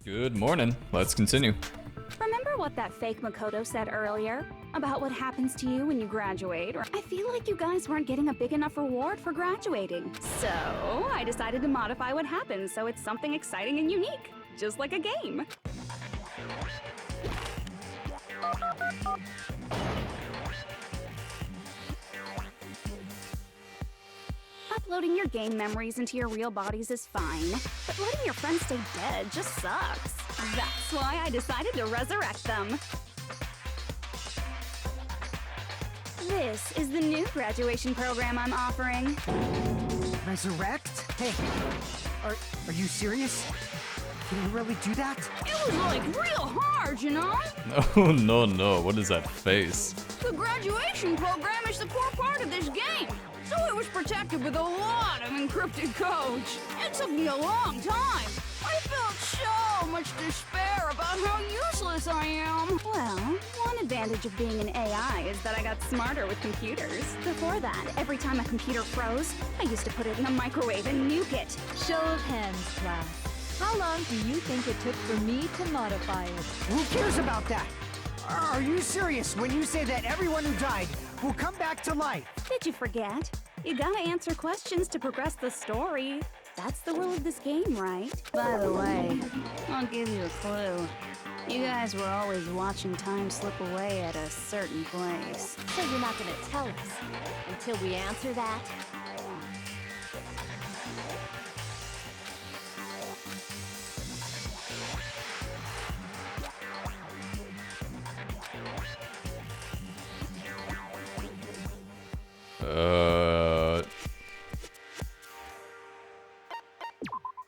Good morning. Let's continue. Remember what that fake Makoto said earlier? About what happens to you when you graduate? I feel like you guys weren't getting a big enough reward for graduating. So, I decided to modify what happens so it's something exciting and unique. Just like a game. Uploading your game memories into your real bodies is fine, but letting your friends stay dead just sucks. That's why I decided to resurrect them. This is the new graduation program I'm offering. Resurrect? Hey, are you serious? Can you really do that? It was like real hard, you know? Oh no, what is that face? The graduation program is the core part of this game. So it was protected with a lot of encrypted codes. It took me a long time. I felt so much despair about how useless I am. Well, one advantage of being an AI is that I got smarter with computers. Before that, every time a computer froze, I used to put it in a microwave and nuke it. Show of hands, class. How long do you think it took for me to modify it? Who cares about that? Are you serious when you say that everyone who died will come back to life? Did you forget? You gotta answer questions to progress the story. That's the rule of this game, right? By the way, I'll give you a clue. You guys were always watching time slip away at a certain place. So you're not gonna tell us until we answer that?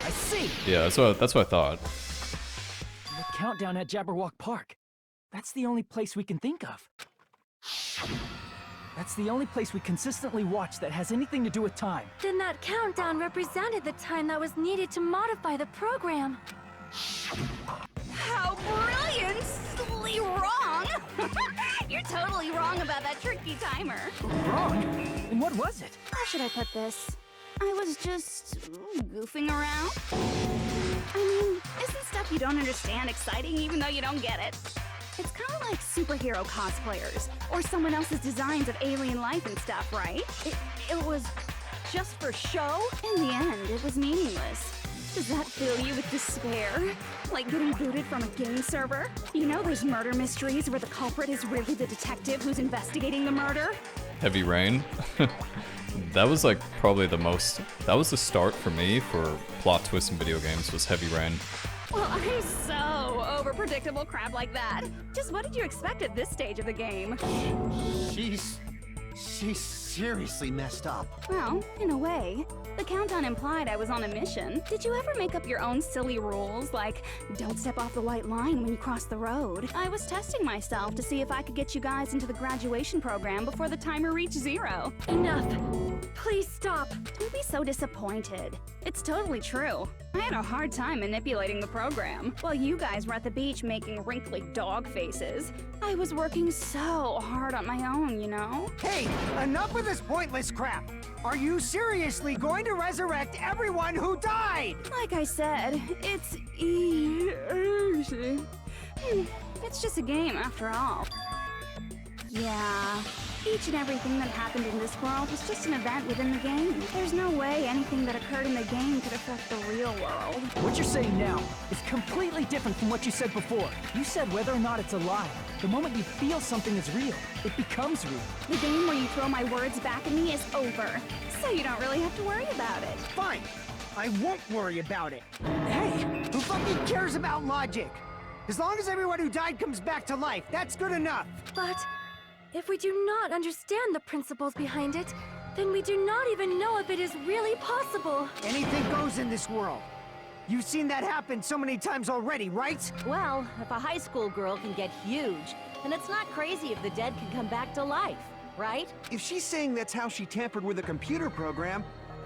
I see! Yeah, that's what I thought. The countdown at Jabberwock Park. That's the only place we can think of. That's the only place we consistently watch that has anything to do with time. Then that countdown represented the time that was needed to modify the program. How brilliantly wrong! You're totally wrong about that tricky timer. Wrong? And what was it? How should I put this? I was just goofing around. I mean, isn't stuff you don't understand exciting even though you don't get it? It's kind of like superhero cosplayers or someone else's designs of alien life and stuff, right? It was just for show. In the end, it was meaningless. Does that fill you with despair? Like getting booted from a game server? You know those murder mysteries where the culprit is really the detective who's investigating the murder? Heavy Rain. That was like probably that was the start for me for plot twists in video games, was Heavy Rain. Well, I'm so over predictable crap like that. Just what did you expect at this stage of the game? She's seriously messed up. Well, in a way. The countdown implied I was on a mission. Did you ever make up your own silly rules, like don't step off the white line when you cross the road? I was testing myself to see if I could get you guys into the graduation program before the timer reached 0. Enough! Please stop! Don't be so disappointed. It's totally true. I had a hard time manipulating the program. While you guys were at the beach making wrinkly dog faces, I was working so hard on my own, you know? Hey, enough of this pointless crap! Are you seriously going to resurrect everyone who died? Like I said, it's easy. It's just a game after all. Yeah, each and everything that happened in this world was just an event within the game. There's no way anything that occurred in the game could affect the real world. What you're saying now is completely different from what you said before. You said whether or not it's a lie. The moment you feel something is real, it becomes real. The game where you throw my words back at me is over, so you don't really have to worry about it. Fine, I won't worry about it. Hey! Who fucking cares about logic? As long as everyone who died comes back to life, that's good enough. But if we do not understand the principles behind it, then we do not even know if it is really possible. Anything goes in this world. You've seen that happen so many times already, right? Well, if a high school girl can get huge, then it's not crazy if the dead can come back to life, right? If she's saying that's how she tampered with a computer program,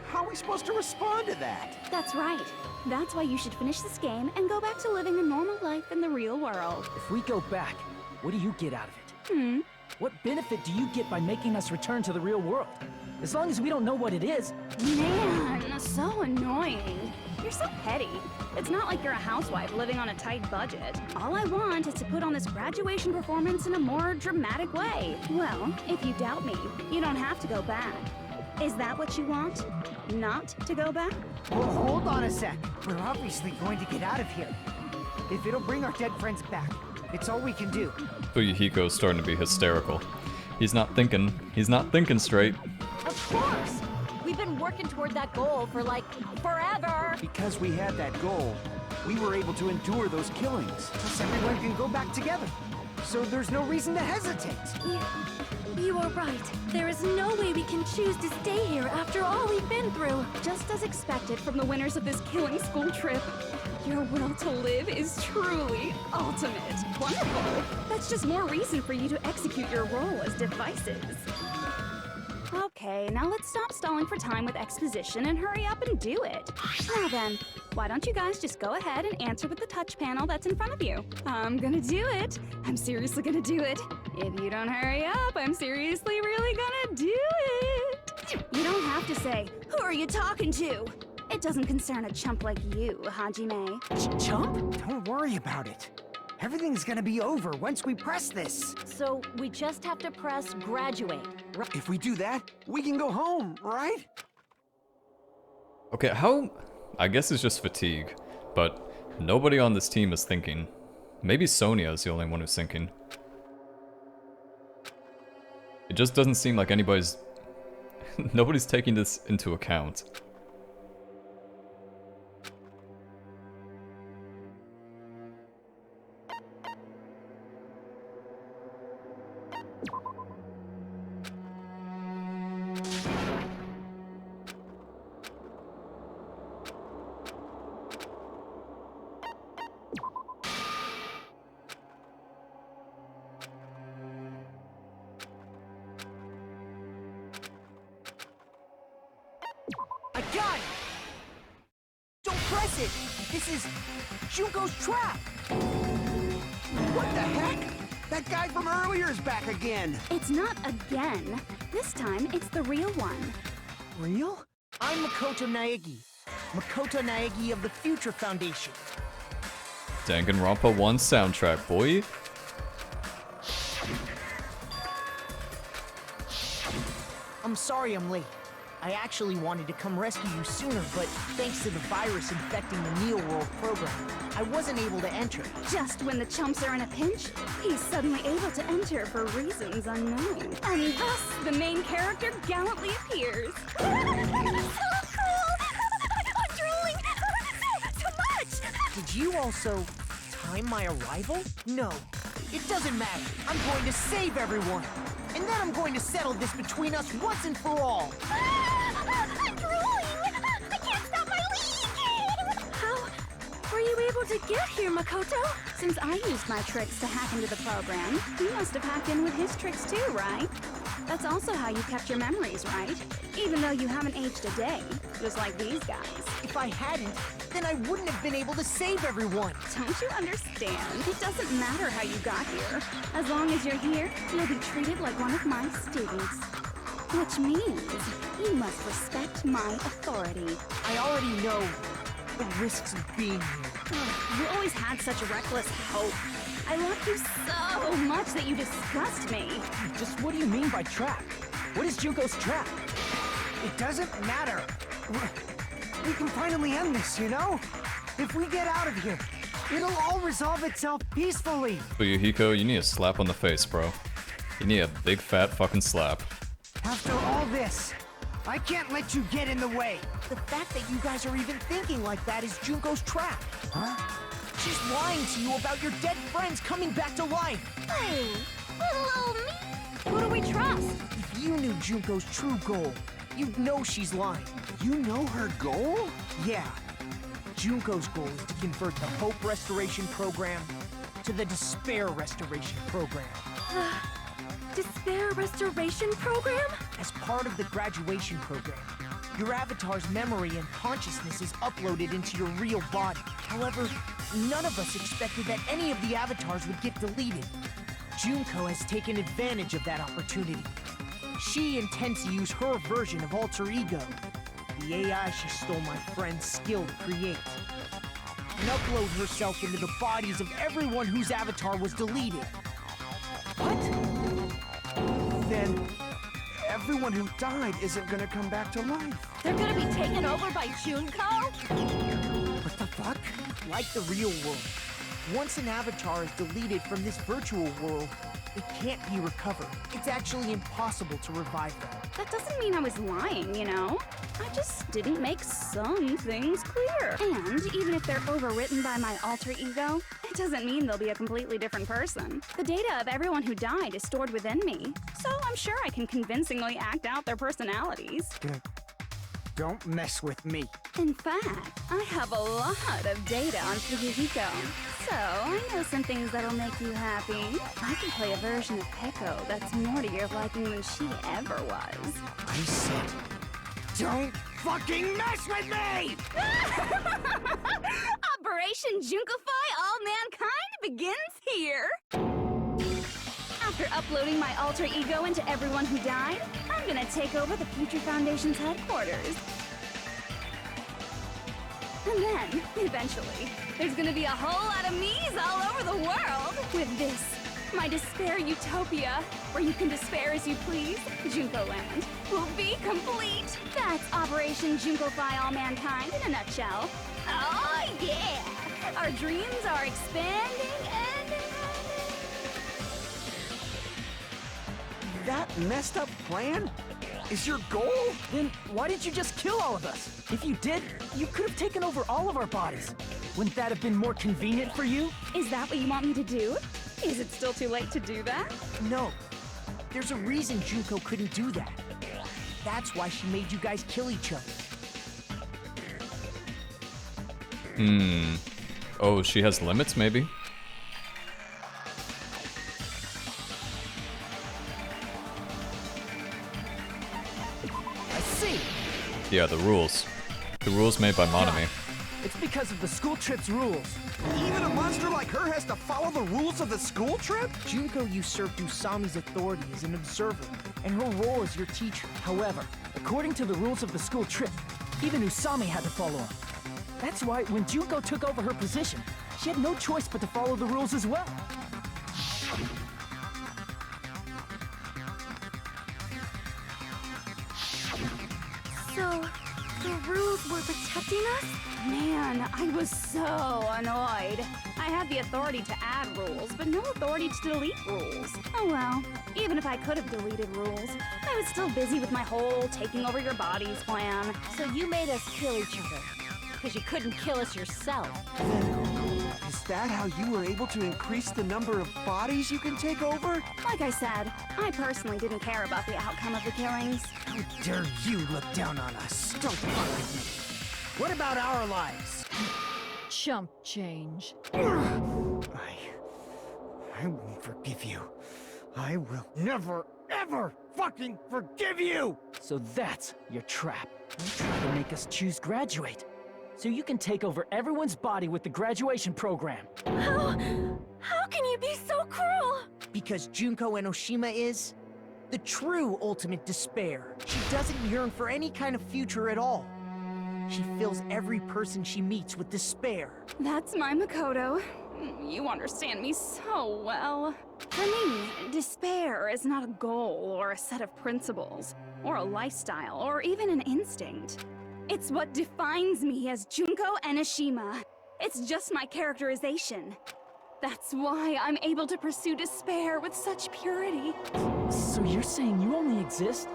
how are we supposed to respond to that? That's right. That's why you should finish this game and go back to living a normal life in the real world. If we go back, what do you get out of it? What benefit do you get by making us return to the real world? As long as we don't know what it is. Man, so annoying. You're so petty. It's not like you're a housewife living on a tight budget. All I want is to put on this graduation performance in a more dramatic way. Well, if you doubt me, you don't have to go back. Is that what you want? Not to go back? Well, hold on a sec. We're obviously going to get out of here. If it'll bring our dead friends back, it's all we can do. Fuyuhiko's starting to be hysterical. He's not thinking straight. Of course! We've been working toward that goal for, like, forever! Because we had that goal, we were able to endure those killings. Plus everyone can go back together. So there's no reason to hesitate. You are right. There is no way we can choose to stay here after all we've been through. Just as expected from the winners of this killing school trip. Your will to live is truly ultimate. Wonderful. That's just more reason for you to execute your role as devices. Okay, now let's stop stalling for time with exposition and hurry up and do it. Now then, why don't you guys just go ahead and answer with the touch panel that's in front of you? I'm gonna do it. I'm seriously gonna do it. If you don't hurry up, I'm seriously really gonna do it. You don't have to say, who are you talking to? It doesn't concern a chump like you, Hajime. Chump? Don't worry about it. Everything's gonna be over once we press this. So, we just have to press graduate, right? If we do that, we can go home, right? Okay, I guess it's just fatigue, but nobody on this team is thinking. Maybe Sonia is the only one who's thinking. It just doesn't seem like anybody's... nobody's taking this into account. I got it! Don't press it! This is Junko's trap! What the heck? That guy from earlier is back again! It's not again. This time, it's the real one. Real? I'm Makoto Naegi. Makoto Naegi of the Future Foundation. Danganronpa 1 soundtrack, boy. I'm sorry I'm late. I actually wanted to come rescue you sooner, but thanks to the virus infecting the Neo World program, I wasn't able to enter. Just when the chumps are in a pinch, he's suddenly able to enter for reasons unknown. And thus, the main character gallantly appears. So cool! I'm drooling! So much! Did you also time my arrival? No, it doesn't matter. I'm going to save everyone. And then I'm going to settle this between us once and for all. I'm drooling! I can't stop my leaking! How were you able to get here, Makoto? Since I used my tricks to hack into the program, you must have hacked in with his tricks too, right? That's also how you kept your memories, right? Even though you haven't aged a day, just like these guys. If I hadn't, then I wouldn't have been able to save everyone. Don't you understand? It doesn't matter how you got here. As long as you're here, you'll be treated like one of my students. Which means you must respect my authority. I already know the risks of being here. You always had such reckless hope. I love you so much that you disgust me. Just what do you mean by trap? What is Junko's trap? It doesn't matter. We can finally end this, you know? If we get out of here, it'll all resolve itself peacefully. Fuyuhiko, you need a slap on the face, bro. You need a big fat fucking slap. After all this, I can't let you get in the way. The fact that you guys are even thinking like that is Junko's trap. Huh? She's lying to you about your dead friends coming back to life. Oh, hello, me. Who do we trust? If you knew Junko's true goal, you'd know she's lying. You know her goal? Yeah. Junko's goal is to convert the Hope Restoration Program to the Despair Restoration Program. Despair Restoration Program? As part of the graduation program, your avatar's memory and consciousness is uploaded into your real body. However, none of us expected that any of the avatars would get deleted. Junko has taken advantage of that opportunity. She intends to use her version of Alter Ego, the AI she stole my friend's skill to create, and upload herself into the bodies of everyone whose avatar was deleted. What? Then everyone who died isn't gonna come back to life. They're gonna be taken over by Junko? What the fuck? Like the real world, once an avatar is deleted from this virtual world, it can't be recovered. It's actually impossible to revive them. That doesn't mean I was lying, you know? I just didn't make some things clear. And even if they're overwritten by my alter ego, it doesn't mean they'll be a completely different person. The data of everyone who died is stored within me, so I'm sure I can convincingly act out their personalities. Don't mess with me. In fact, I have a lot of data on Fujihiko, so I know some things that'll make you happy. I can play a version of Peko that's more to your liking than she ever was. I said, don't fucking mess with me! Operation Junkify All Mankind begins here! After uploading my alter ego into everyone who died, I'm gonna take over the Future Foundation's headquarters. And then, eventually, there's gonna be a whole lot of me's all over the world! With this, my despair utopia, where you can despair as you please, Junko Land, will be complete! That's Operation Junkify All Mankind in a nutshell. Oh yeah! Our dreams are expanding and expanding. That messed up plan is your goal? Then why didn't you just kill all of us? If you did, you could have taken over all of our bodies. Wouldn't that have been more convenient for you? Is that what you want me to do? Is it still too late to do that? No. There's a reason Junko couldn't do that. That's why she made you guys kill each other. Oh, she has limits, maybe? I see. Yeah, the rules. The rules made by Monami. It's because of the school trip's rules. Even a monster like her has to follow the rules of the school trip? Junko usurped Usami's authority as an observer, and her role as your teacher. However, according to the rules of the school trip, even Usami had to follow them. That's why when Junko took over her position, she had no choice but to follow the rules as well. So, the rules were protecting us? Man, I was so annoyed. I had the authority to add rules, but no authority to delete rules. Oh well, even if I could have deleted rules, I was still busy with my whole taking over your bodies plan. So you made us kill each other. Because you couldn't kill us yourself. Is that how you were able to increase the number of bodies you can take over? Like I said, I personally didn't care about the outcome of the killings. How dare you look down on us? Don't fuck with me. What about our lives? Chump change. I won't forgive you. I will never, ever fucking forgive you! So that's your trap. You try to make us choose graduate. So you can take over everyone's body with the graduation program. How can you be so cruel? Because Junko Enoshima is the true ultimate despair. She doesn't yearn for any kind of future at all. She fills every person she meets with despair. That's my Makoto. You understand me so well. For me, despair is not a goal or a set of principles, or a lifestyle, or even an instinct. It's what defines me as Junko Enoshima. It's just my characterization. That's why I'm able to pursue despair with such purity. So you're saying you only exist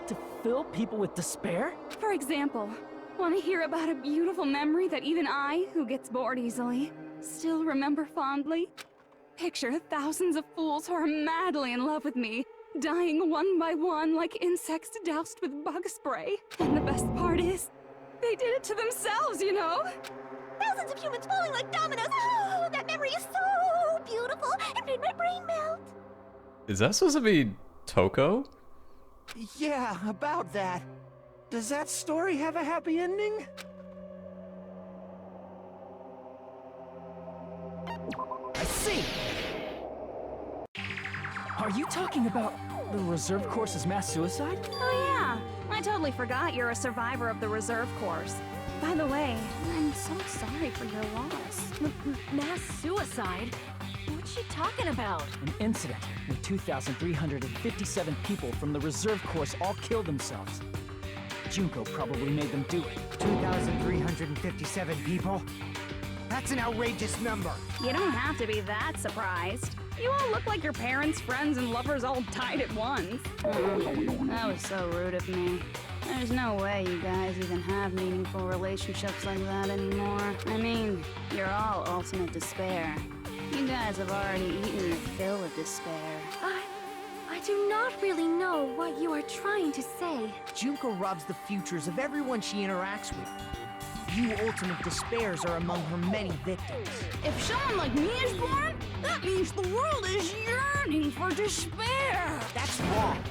to fill people with despair? For example, want to hear about a beautiful memory that even I, who gets bored easily, still remember fondly? Picture thousands of fools who are madly in love with me, dying one by one like insects doused with bug spray. And the best part is, they did it to themselves, you know? Thousands of humans falling like dominoes. Oh, that memory is so beautiful. It made my brain melt. Is that supposed to be Toko? Yeah, about that. Does that story have a happy ending? I see. Are you talking about The reserve course is mass suicide? Oh yeah, I totally forgot you're a survivor of the reserve course. By the way, I'm so sorry for your loss. Mass suicide? What's she talking about? An incident where 2,357 people from the reserve course all killed themselves. Junko probably made them do it. 2,357 people? That's an outrageous number. You don't have to be that surprised. You all look like your parents, friends, and lovers all died at once. That was so rude of me. There's no way you guys even have meaningful relationships like that anymore. I mean, you're all ultimate despair. You guys have already eaten your fill of despair. I do not really know what you are trying to say. Junko robs the futures of everyone she interacts with. You ultimate despairs are among her many victims. If someone like me is born, that means the world is yearning for despair. That's wrong.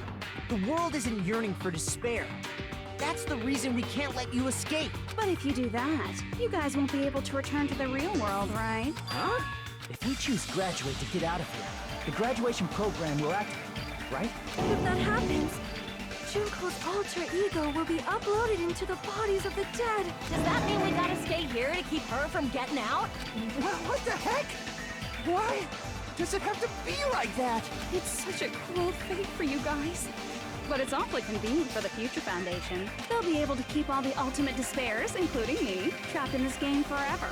The world isn't yearning for despair. That's the reason we can't let you escape. But if you do that, you guys won't be able to return to the real world, right? Huh? If we choose graduate to get out of here, the graduation program will activate, right? If that happens, Junko's alter ego will be uploaded into the bodies of the dead. Does that mean we gotta stay here to keep her from getting out? What the heck? Why does it have to be like that? It's such a cruel fate for you guys. But it's awfully convenient for the Future Foundation. They'll be able to keep all the ultimate despairs, including me, trapped in this game forever.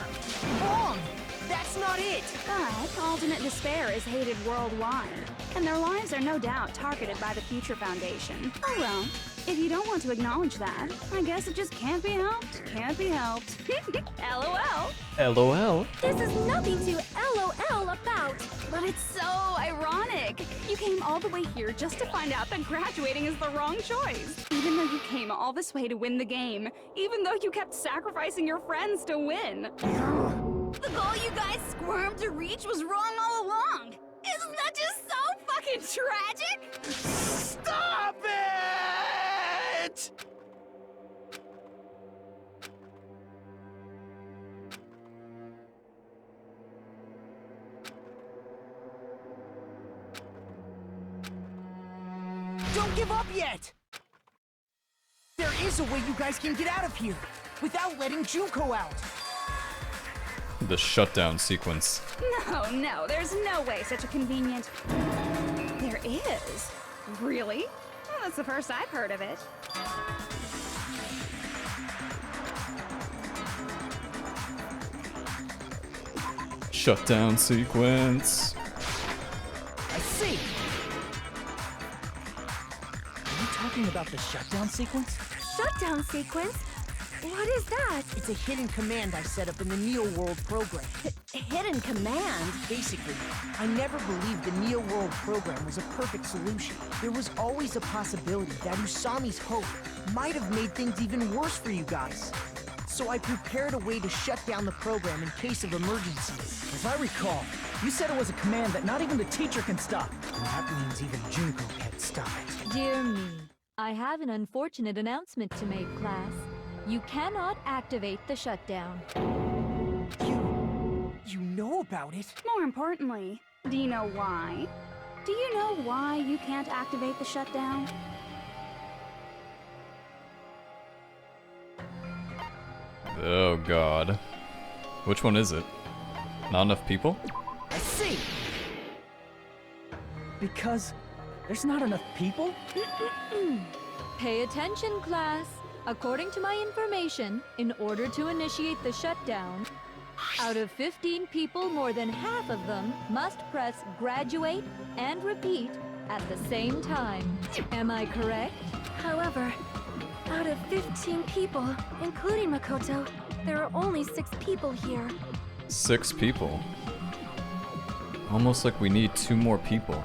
Wrong! That's not it! But ultimate despair is hated worldwide, and their lives are no doubt targeted by the Future Foundation. Oh well, if you don't want to acknowledge that, I guess it just can't be helped. Can't be helped. LOL. LOL. This is nothing to LOL about. But it's so ironic. You came all the way here just to find out that graduating is the wrong choice. Even though you came all this way to win the game, even though you kept sacrificing your friends to win. The goal you guys squirmed to reach was wrong all along. Isn't that just so fucking tragic? Stop it! Don't give up yet! There is a way you guys can get out of here without letting Junko out. The shutdown sequence. No, there's no way such a convenient... There is. Really? Well, that's the first I've heard of it. Shutdown sequence. I see! Are you talking about the shutdown sequence? Shutdown sequence? What is that? It's a hidden command I set up in the Neo World program. Hidden command? Basically, I never believed the Neo World program was a perfect solution. There was always a possibility that Usami's hope might have made things even worse for you guys. So I prepared a way to shut down the program in case of emergency. As I recall, you said it was a command that not even the teacher can stop. And that means even Junko can't stop it. Dear me, I have an unfortunate announcement to make, class. You cannot activate the shutdown. You know about it? More importantly, do you know why? Do you know why you can't activate the shutdown? Oh god. Which one is it? Not enough people? I see! Because there's not enough people? Pay attention, class. According to my information, in order to initiate the shutdown, out of 15 people, more than half of them must press graduate and repeat at the same time. Am I correct? However, out of 15 people, including Makoto, there are only 6 people here. 6 people. Almost like we need 2 more people.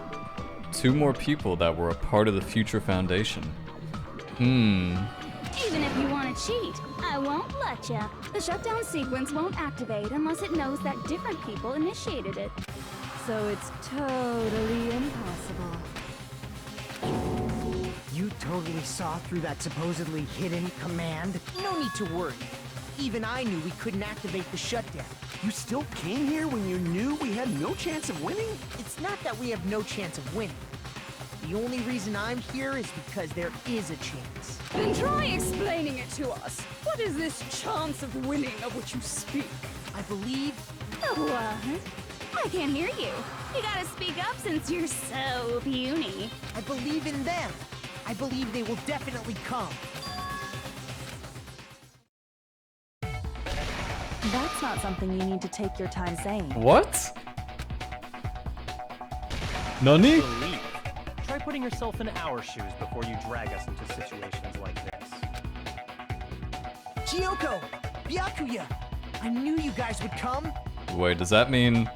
2 more people that were a part of the Future Foundation. Even if you want to cheat, I won't let ya. The shutdown sequence won't activate unless it knows that different people initiated it. So it's totally impossible. You totally saw through that supposedly hidden command? No need to worry. Even I knew we couldn't activate the shutdown. You still came here when you knew we had no chance of winning? It's not that we have no chance of winning. The The only reason I'm here is because there is a chance. Then try explaining it to us. What is this chance of winning of which you speak? I believe... What? I can't hear you. You gotta speak up since you're so puny. I believe in them. I believe they will definitely come. That's not something you need to take your time saying. What? Nani? Believe. Try putting yourself in our shoes before you drag us into situations like this. Chiyoko! Byakuya! I knew you guys would come! Wait, does that mean...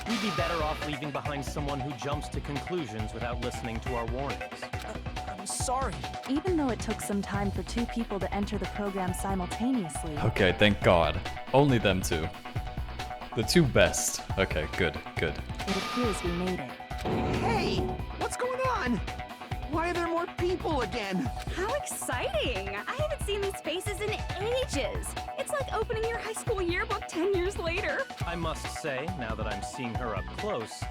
We'd be better off leaving behind someone who jumps to conclusions without listening to our warnings. I'm sorry. Even though it took some time for two people to enter the program simultaneously. Okay, thank God. Only them two. The two best. Okay, good, good. It appears we made it. Hey! What's going on? Why are there more people again? How exciting! I haven't seen these faces in ages. It's like opening your high school yearbook 10 years later. I must say, now that I'm seeing her up close,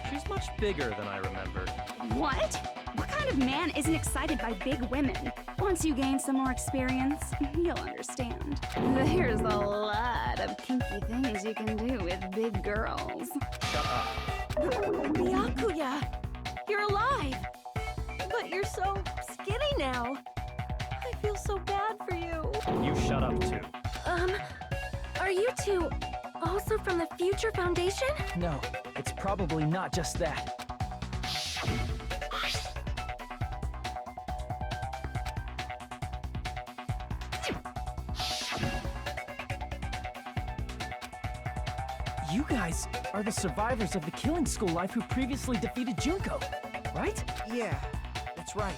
she's much bigger than I remembered. What? What kind of man isn't excited by big women? Once you gain some more experience, you'll understand. There's a lot of kinky things you can do with big girls. Shut up. Byakuya! You're alive! But you're so skinny now. I feel so bad for you. You shut up too. Are you two also from the Future Foundation? No, it's probably not just that. You guys are the survivors of the killing school life who previously defeated Junko, right? Yeah, that's right.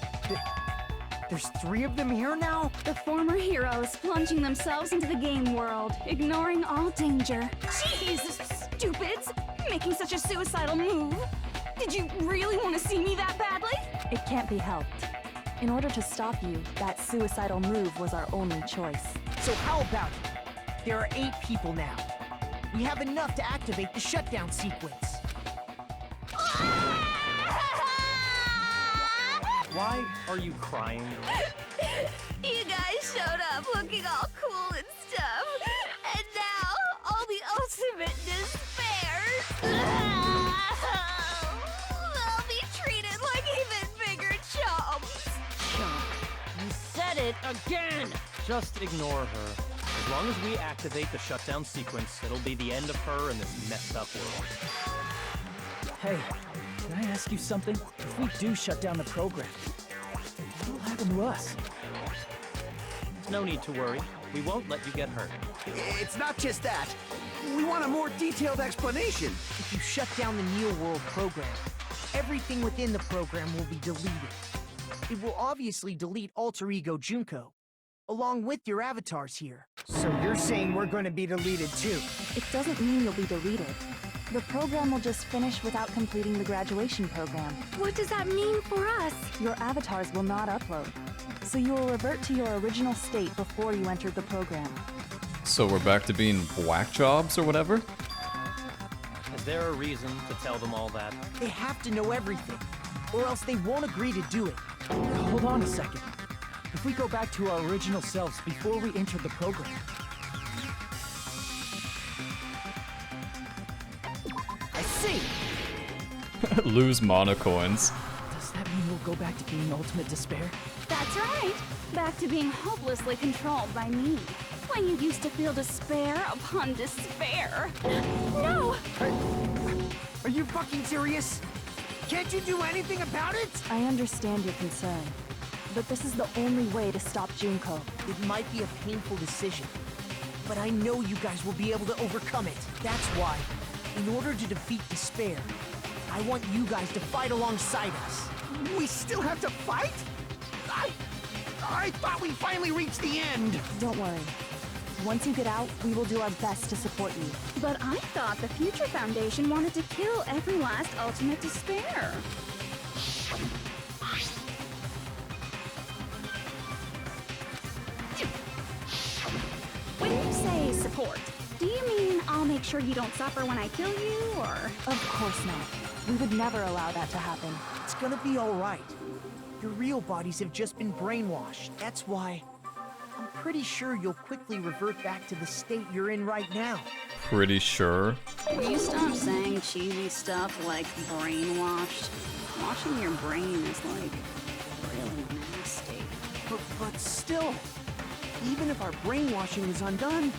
There's 3 of them here now? The former heroes plunging themselves into the game world, ignoring all danger. Jeez, stupids! Making such a suicidal move. Did you really want to see me that badly? It can't be helped. In order to stop you, that suicidal move was our only choice. So how about it? There are 8 people now. We have enough to activate the shutdown sequence. Why are you crying? You guys showed up looking all cool and stuff, and now all the ultimate despair. They'll be treated like even bigger chumps. You said it again! Just ignore her. As long as we activate the shutdown sequence, it'll be the end of her in this messed up world. Hey, can I ask you something? If we do shut down the program, what will happen to us? No need to worry. We won't let you get hurt. It's not just that. We want a more detailed explanation. If you shut down the Neo World program, everything within the program will be deleted. It will obviously delete Alter Ego Junko, along with your avatars here. So you're saying we're going to be deleted too? It doesn't mean you'll be deleted. The program will just finish without completing the graduation program. What does that mean for us? Your avatars will not upload, so you will revert to your original state before you entered the program. So we're back to being whack jobs or whatever? Is there a reason to tell them all that? They have to know everything, or else they won't agree to do it. Hold on a second. If we go back to our original selves before we entered the program, I see! Lose mana coins. does that mean we'll go back to being ultimate despair? That's right. Back to being hopelessly controlled by me. When you used to feel despair upon despair. No! Are you fucking serious? Can't you do anything about it? I understand your concern, but this is the only way to stop Junko. It might be a painful decision, but I know you guys will be able to overcome it. That's why, in order to defeat despair, I want you guys to fight alongside us. We still have to fight? I thought we finally reached the end. Don't worry. Once you get out, we will do our best to support you. But I thought the Future Foundation wanted to kill every last ultimate despair. When you say support, do you mean I'll make sure you don't suffer when I kill you, or... Of course not. We would never allow that to happen. It's gonna be alright. Your real bodies have just been brainwashed. That's why I'm pretty sure you'll quickly revert back to the state you're in right now. Pretty sure. Will you stop saying cheesy stuff like brainwashed? Washing your brain is like really nasty. But still, even if our brainwashing is undone,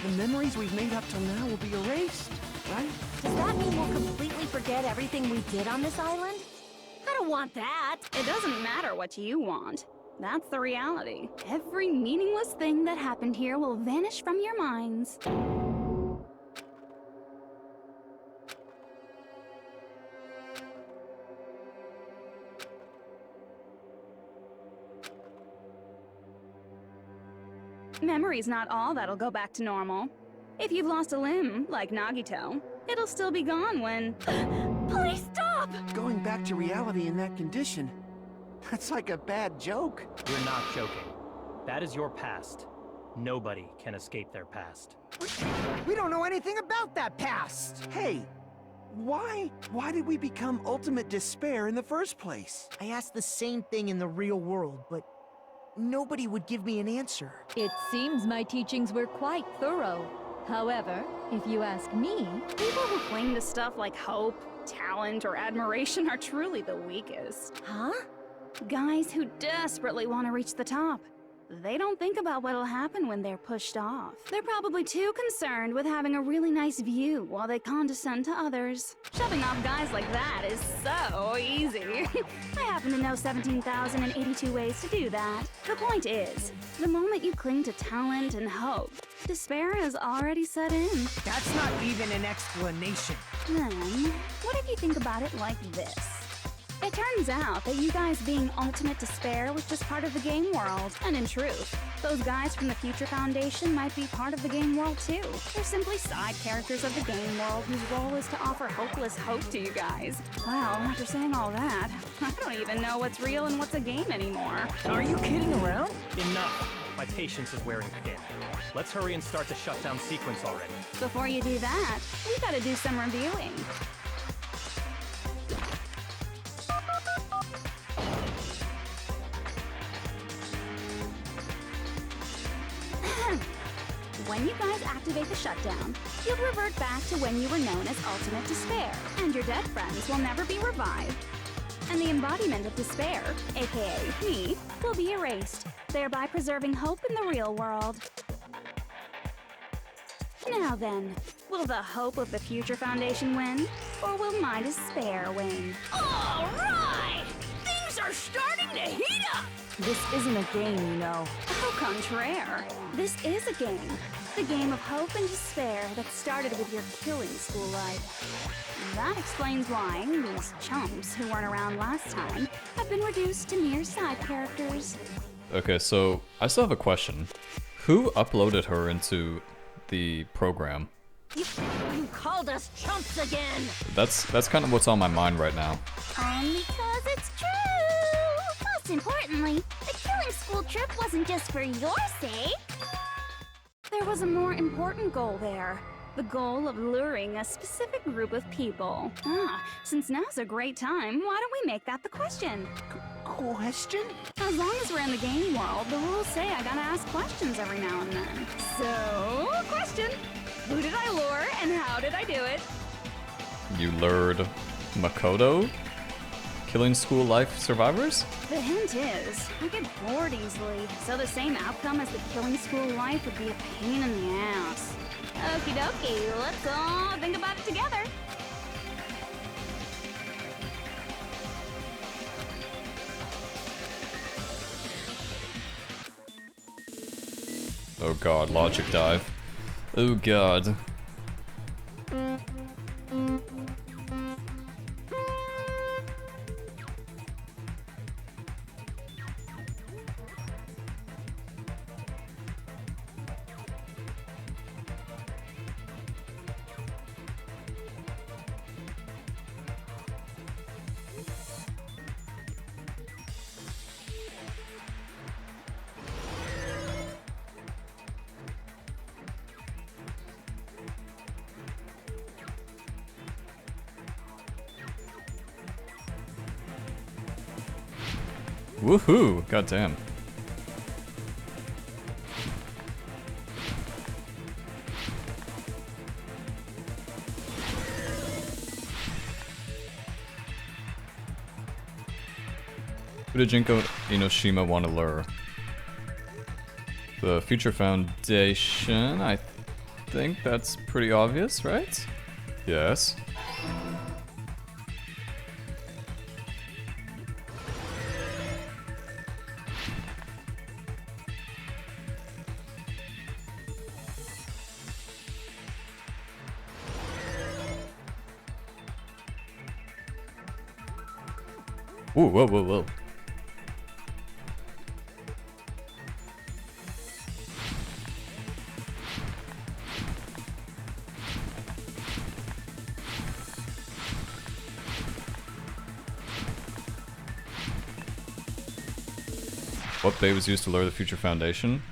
the memories we've made up till now will be erased, right? Does that mean we'll completely forget everything we did on this island? I don't want that. It doesn't matter what you want. That's the reality. Every meaningless thing that happened here will vanish from your minds. Memory's not all that'll go back to normal. If you've lost a limb, like Nagito, it'll still be gone when... Please stop! Going back to reality in that condition, that's like a bad joke. You're not joking. That is your past. Nobody can escape their past. We don't know anything about that past! Hey, why did we become ultimate despair in the first place? I asked the same thing in the real world, but nobody would give me an answer. It seems my teachings were quite thorough. However, if you ask me, People who cling to stuff like hope, talent, or admiration are truly the weakest. Huh? Guys who desperately want to reach the top. They don't think about what'll happen when they're pushed off. They're probably too concerned with having a really nice view while they condescend to others. Shoving off guys like that is so easy. I happen to know 17,082 ways to do that. The point is, the moment you cling to talent and hope, despair has already set in. That's not even an explanation. Then, what if you think about it like this? It turns out that you guys being ultimate despair was just part of the game world. And in truth, those guys from the Future Foundation might be part of the game world too. They're simply side characters of the game world whose role is to offer hopeless hope to you guys. Well, after saying all that, I don't even know what's real and what's a game anymore. Are you kidding around? Enough. My patience is wearing thin. Let's hurry and start the shutdown sequence already. Before you do that, we gotta do some reviewing. When you guys activate the shutdown, you'll revert back to when you were known as Ultimate Despair, and your dead friends will never be revived. And the embodiment of despair, aka me, will be erased, thereby preserving hope in the real world. Now then, will the hope of the Future Foundation win, or will my despair win? All right! Things are starting to heat up! This isn't a game, you know. Au contraire, this is a game. The game of hope and despair that started with your killing school life. That explains why these chumps who weren't around last time have been reduced to mere side characters. Okay, so I still have a question. Who uploaded her into the program? You called us chumps again! That's kind of what's on my mind right now. Because it's true! Most importantly, the killing school trip wasn't just for your sake. There was a more important goal there. The goal of luring a specific group of people. Since now's a great time, why don't we make that the question? Question? As long as we're in the game world, the rules say I gotta ask questions every now and then. So, question. Who did I lure and how did I do it? You lured Makoto? Killing school life survivors? The hint is, I get bored easily, so the same outcome as the killing school life would be a pain in the ass. Okie dokie, let's all think about it together. Oh god, logic dive. Oh god. Woohoo! Goddamn. Who did Jinko Inoshima want to lure? The Future Foundation, I think that's pretty obvious, right? Yes. Ooh, whoa, whoa, whoa. What bait was used to lure the Future Foundation?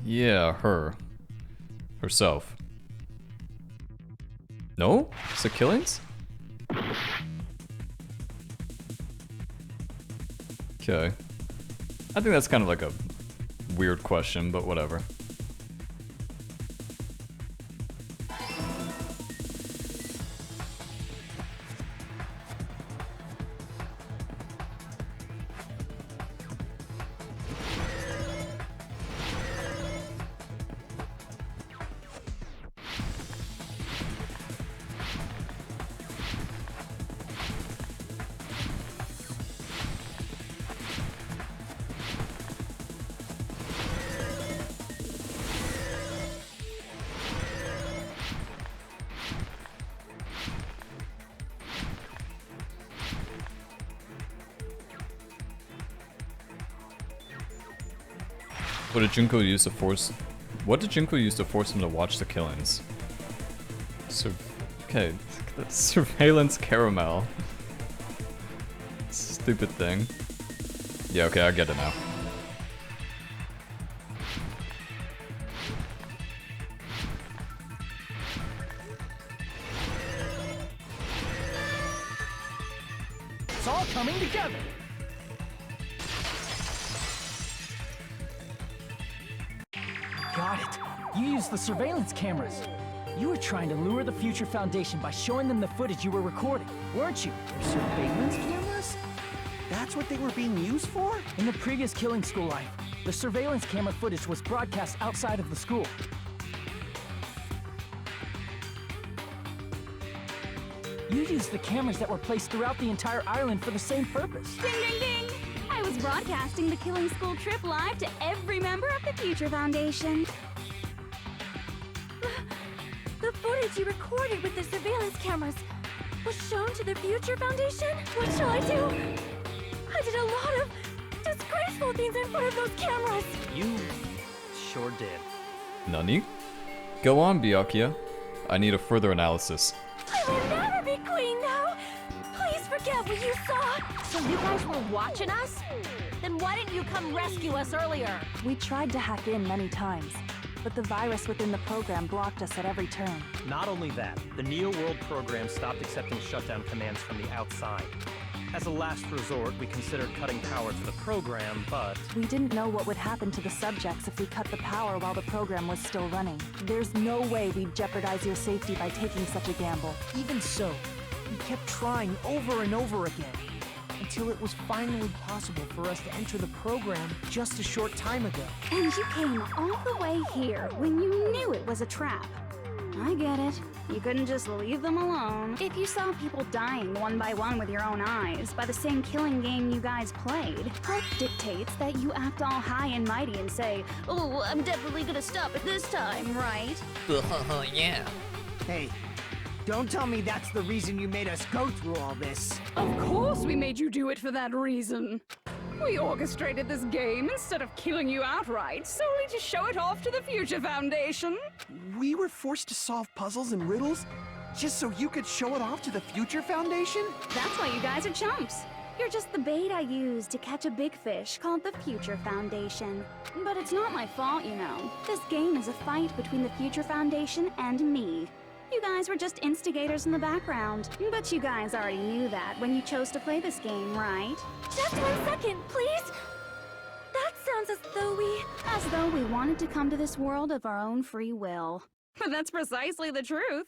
Yeah, her. Herself. No? Is it killings? Okay. I think that's kind of like a weird question, but whatever. What did Junko use to force? What did Junko use to force him to watch the killings? Okay, that's surveillance caramel. Stupid thing. Yeah, okay, I get it now. It's all coming together. Got it. You used the surveillance cameras. You were trying to lure the Future Foundation by showing them the footage you were recording, weren't you? Surveillance cameras? That's what they were being used for? In the previous Killing School life, the surveillance camera footage was broadcast outside of the school. You used the cameras that were placed throughout the entire island for the same purpose. Ding, ding, ding! I was broadcasting the Killing School trip live to every member of the Future Foundation. The footage you recorded with the surveillance cameras was shown to the Future Foundation? What shall I do? I did a lot of disgraceful things in front of those cameras. You sure did. Nani? Go on, Byakuya. I need a further analysis. I will never be queen now. Please forget what you saw. So you guys were watching us? Then why didn't you come rescue us earlier? We tried to hack in many times, but the virus within the program blocked us at every turn. Not only that, the Neo World program stopped accepting shutdown commands from the outside. As a last resort, we considered cutting power to the program, but... We didn't know what would happen to the subjects if we cut the power while the program was still running. There's no way we'd jeopardize your safety by taking such a gamble. Even so, we kept trying over and over again, until it was finally possible for us to enter the program just a short time ago. And you came all the way here when you knew it was a trap. I get it. You couldn't just leave them alone. If you saw people dying one by one with your own eyes by the same killing game you guys played, health dictates that you act all high and mighty and say, "Oh, I'm definitely gonna stop it this time, right?" Yeah. Hey, don't tell me that's the reason you made us go through all this. Of course we made you do it for that reason. We orchestrated this game instead of killing you outright, solely to show it off to the Future Foundation. We were forced to solve puzzles and riddles just so you could show it off to the Future Foundation? That's why you guys are chumps. You're just the bait I used to catch a big fish called the Future Foundation. But it's not my fault, you know. This game is a fight between the Future Foundation and me. You guys were just instigators in the background. But you guys already knew that when you chose to play this game, right? Just 1 second, please. That sounds As though we wanted to come to this world of our own free will. But that's precisely the truth.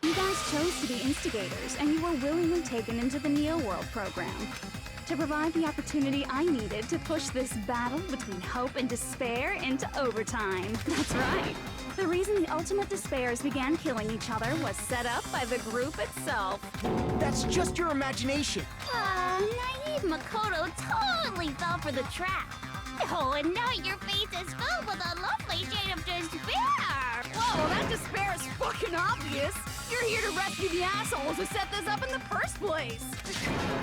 You guys chose to be instigators, and you were willingly taken into the Neo World program to provide the opportunity I needed to push this battle between hope and despair into overtime. That's right. The reason the Ultimate Despairs began killing each other was set up by the group itself. That's just your imagination. naive Makoto totally fell for the trap. Oh, and now your face is filled with a lovely shade of despair. Whoa, that despair is fucking obvious. You're here to rescue the assholes who set this up in the first place.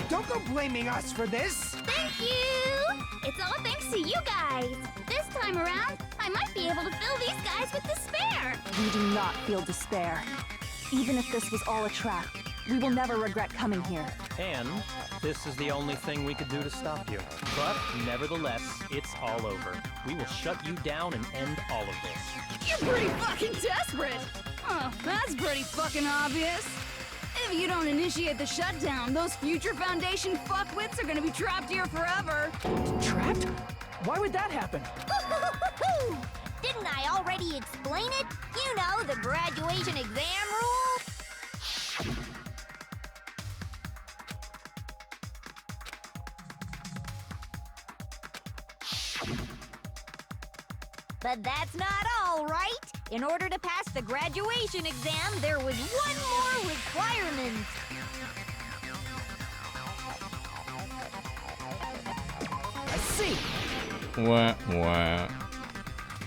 Don't go blaming us for this. Thank you. It's all thanks to you guys. This time around, I might be able to fill these guys with despair. We do not feel despair. Even if this was all a trap, we will never regret coming here. And this is the only thing we could do to stop you. But nevertheless, it's all over. We will shut you down and end all of this. You're pretty fucking desperate. Oh, that's pretty fucking obvious. If you don't initiate the shutdown, those future Foundation fuckwits are gonna be trapped here forever. Trapped? Why would that happen? Didn't I already explain it? You know, the graduation exam rules. But that's not all, right? In order to pass the graduation exam, there was one more requirement. I see. Wah, wah.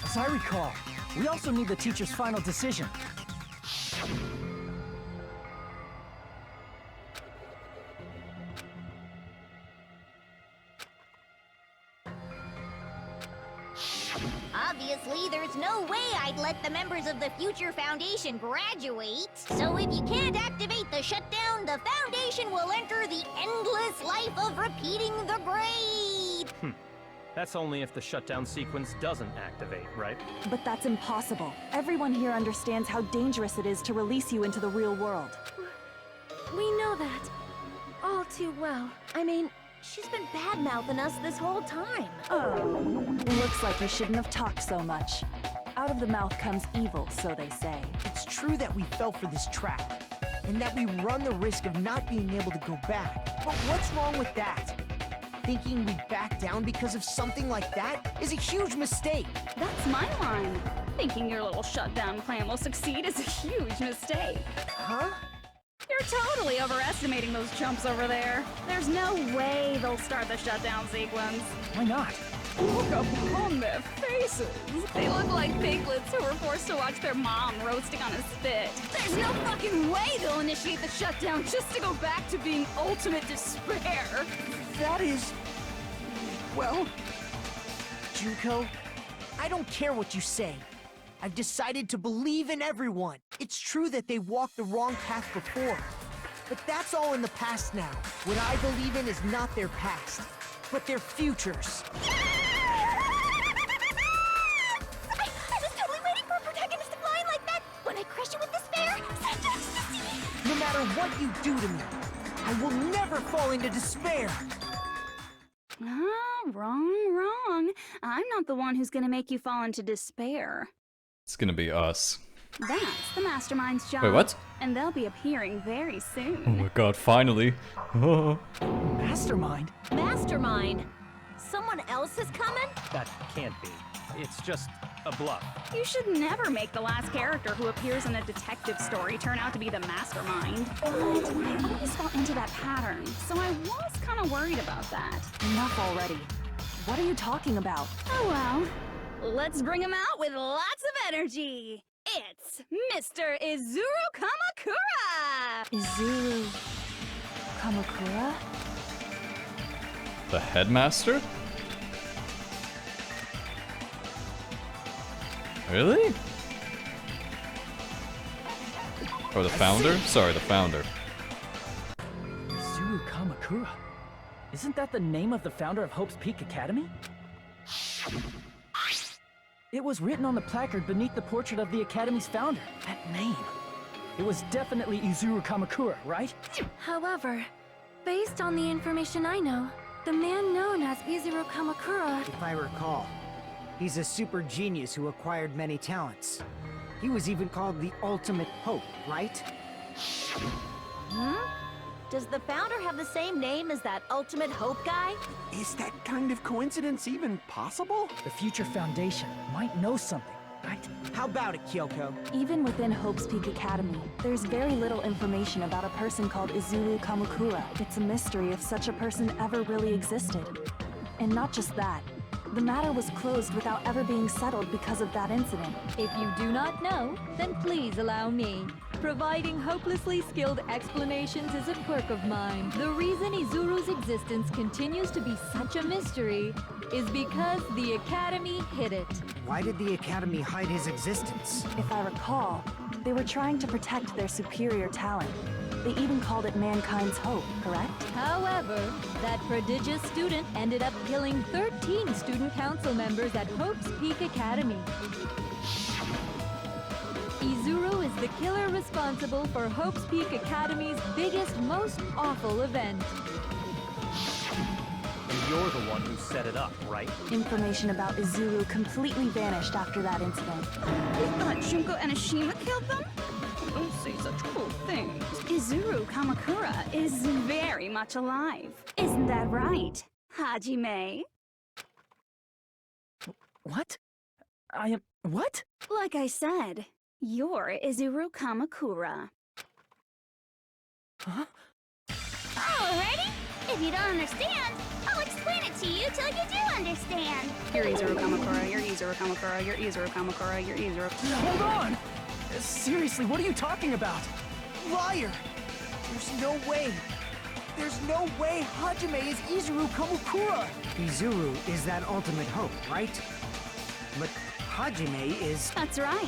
As I recall, we also need the teacher's final decision. Obviously, there's no way I'd let the members of the Future Foundation graduate. So if you can't activate the shutdown, the Foundation will enter the endless life of repeating the grade. That's only if the shutdown sequence doesn't activate, right? But that's impossible. Everyone here understands how dangerous it is to release you into the real world. We know that all too well. I mean, she's been bad-mouthing us this whole time. It looks like you shouldn't have talked so much. Out of the mouth comes evil, so they say. It's true that we fell for this trap, and that we run the risk of not being able to go back. But what's wrong with that? Thinking we'd back down because of something like that is a huge mistake. That's my line. Thinking your little shutdown plan will succeed is a huge mistake. Huh? You're totally overestimating those chumps over there. There's no way they'll start the shutdown sequence. Why not? Look upon their faces. They look like piglets who were forced to watch their mom roasting on a spit. There's no fucking way they'll initiate the shutdown just to go back to being ultimate despair. That is... well... Junko, I don't care what you say. I've decided to believe in everyone. It's true that they walked the wrong path before, but that's all in the past now. What I believe in is not their past, but their futures. I was totally waiting for a protagonist to fly like that. When I crush you with despair, such ecstasy. No matter what you do to me, I will never fall into despair. Ah, wrong. I'm not the one who's gonna make you fall into despair. It's gonna be us. That's the Mastermind's job. Wait, what? And they'll be appearing very soon. Oh my god, finally. Mastermind? Mastermind? Someone else is coming? That can't be. It's just a bluff. You should never make the last character who appears in a detective story turn out to be the mastermind. But I always fall into that pattern, so I was kind of worried about that. Enough already. What are you talking about? Oh well, let's bring him out with lots of energy. It's Mr. Izuru Kamakura! Izuru... Kamakura? The headmaster? Really? Or the founder? Sorry, the founder. Izuru Kamakura? Isn't that the name of the founder of Hope's Peak Academy? It was written on the placard beneath the portrait of the Academy's founder. That name. It was definitely Izuru Kamakura, right? However, based on the information I know, the man known as Izuru Kamakura... If I recall, he's a super genius who acquired many talents. He was even called the Ultimate Hope, right? Does the founder have the same name as that Ultimate Hope guy? Is that kind of coincidence even possible? The future foundation might know something, right? How about it, Kyoko? Even within Hope's Peak Academy, there's very little information about a person called Izuru Kamakura. It's a mystery if such a person ever really existed. And not just that, the matter was closed without ever being settled because of that incident. If you do not know, then please allow me. Providing hopelessly skilled explanations is a quirk of mine. The reason Izuru's existence continues to be such a mystery is because the Academy hid it. Why did the Academy hide his existence? If I recall, they were trying to protect their superior talent. They even called it mankind's hope, correct? However, that prodigious student ended up killing 13 student council members at Hope's Peak Academy. Izuru is the killer responsible for Hope's Peak Academy's biggest, most awful event. And you're the one who set it up, right? Information about Izuru completely vanished after that incident. We thought Junko and Ashima killed them? Don't say such cruel things. Izuru Kamakura is very much alive. Isn't that right, Hajime? What? I am... what? Like I said, you're Izuru Kamakura. Huh? Alrighty. If you don't understand, I'll explain it to you till you do understand. You're Izuru Kamakura, you're Izuru Kamakura, you're Izuru Kamakura, you're Izuru... Hold on! Seriously, what are you talking about? Liar! There's no way! There's no way Hajime is Izuru Kamakura! Izuru is that ultimate hope, right? But Hajime is... That's right.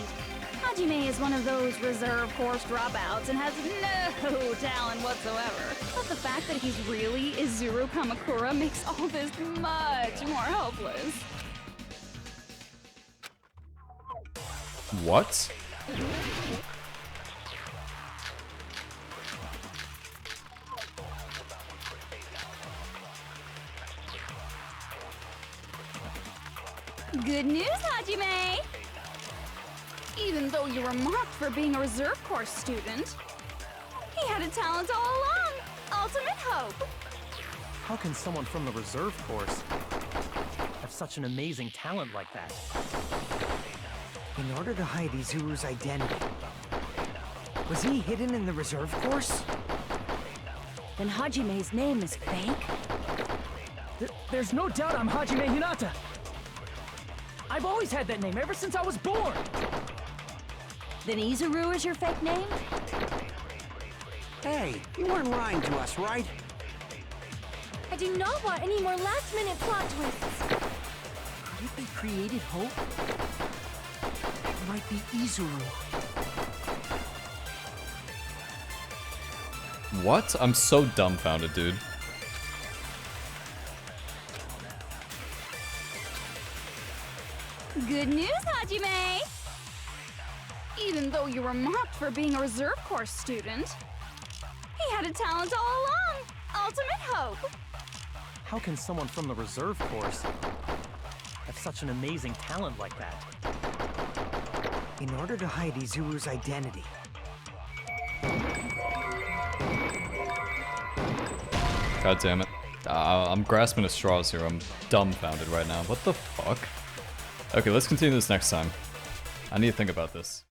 Hajime is one of those reserve course dropouts and has no talent whatsoever. But the fact that he's really Izuru Kamakura makes all this much more hopeless. What? Good news, Hajime! Even though you were mocked for being a reserve course student, he had a talent all along! Ultimate hope! How can someone from the reserve course have such an amazing talent like that? In order to hide Izuru's identity, was he hidden in the reserve course? Then Hajime's name is fake? There's no doubt I'm Hajime Hinata! I've always had that name ever since I was born! Then Izuru is your fake name? Hey, you weren't lying to us, right? I do not want any more last-minute plot twists. Could it be created hope? It might be Izuru. What? I'm so dumbfounded, dude. Good news, Hajime! Even though you were mocked for being a reserve course student, he had a talent all along! Ultimate hope! How can someone from the reserve course have such an amazing talent like that? In order to hide Izuru's identity. God damn it. I'm grasping at straws here. I'm dumbfounded right now. What the fuck? Okay, let's continue this next time. I need to think about this.